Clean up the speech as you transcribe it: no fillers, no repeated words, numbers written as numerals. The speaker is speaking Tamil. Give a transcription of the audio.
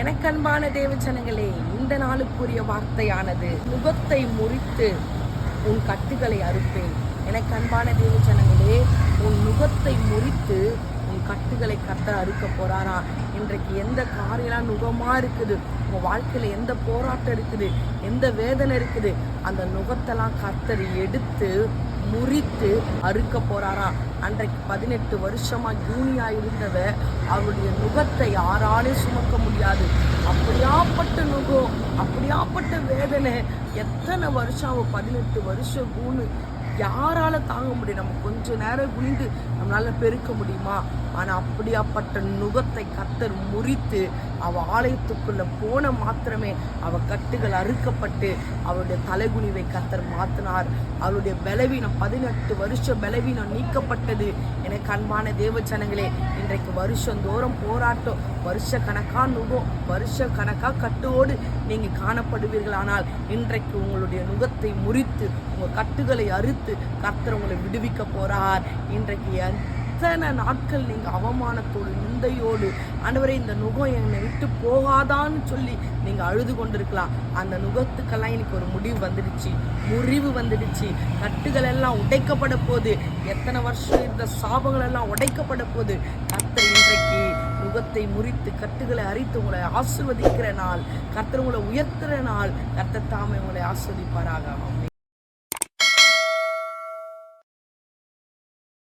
எனக்கு அன்பான தேவச்சனங்களே, இந்த நாளுக்குரிய வார்த்தையானது, நுகத்தை முறித்து உன் கட்டுகளை அறுப்பேன். எனக்கு அன்பான தேவச்சனங்களே, உன் நுகத்தை முறித்து உன் கட்டுகளை கர்த்தர் அறுக்க போறாரா? இன்றைக்கு எந்த காரியெல்லாம் நுகமா இருக்குது, உங்க வாழ்க்கையில எந்த போராட்டம் இருக்குது, எந்த வேதனை இருக்குது, அந்த நுகத்தெல்லாம் கர்த்தர் எடுத்து முறித்து அறுக்க போறாரா? அன்றைக்கு 18 வருஷமா ஜூனியா இருந்தவ, அவருடைய நுகத்தை யாராலே சுமக்க முடியாது. அப்படியாப்பட்ட நுகம், அப்படியாப்பட்ட வேதனை. எத்தனை வருஷம் அவ 18 வருஷம் கூணு யாரால தாங்க முடியும்? நம்ம கொஞ்ச நேரம் குனிந்து நம்மளால பெருக்க முடியுமா? ஆனா அப்படியாப்பட்ட நுகத்தை கர்த்தர் முறித்து அவ ஆலயத்துக்குள்ள போன மாத்திரமே அவ கட்டுகள் அறுக்கப்பட்டு அவருடைய தலைகுனிவை கர்த்தர் மாத்தினார். அவருடைய பலவீனம், 18 வருஷம் பலவீனம் நீக்கப்பட்டது. எனக்கு அன்பான தேவச்சனங்களே, இன்றைக்கு வருஷந்தோறும் போராட்டம், வருஷ கணக்கா நுகம், வருஷ கணக்கா கட்டோடு நீங்க காணப்படுவீர்கள். ஆனால் இன்றைக்கு உங்களுடைய நுகத்தை முறித்து உங்க கட்டுகளை அறுத்து கர்த்தர் உங்களை விடுவிக்க போறார். இன்றைக்கு எத்தனை நாட்கள் நீங்க அவமானத்தோடு நிந்தையோடு, ஆண்டவரே இந்த நுகம் என்னை விட்டு போகாதான்னு சொல்லி நீங்க அழுது கொண்டிருக்கலாம். அந்த நுகத்துக்கெல்லாம் இன்னைக்கு ஒரு முடிவு வந்துடுச்சு, முறிவு வந்துடுச்சு. கட்டுகள் எல்லாம் உடைக்கப்பட போகுது. எத்தனை வருஷம் இருந்த சாபங்கள் எல்லாம் உடைக்கப்பட போகுது. கர்த்தர் இன்றைக்கு நுகத்தை முறித்து கட்டுகளை அரித்து உங்களை ஆசீர்வதிக்கிற நாள், கர்த்தர் உங்களை உயர்த்துற நாள். கர்த்தர் தாமே உங்களை ஆசீர்வதிப்பாராக.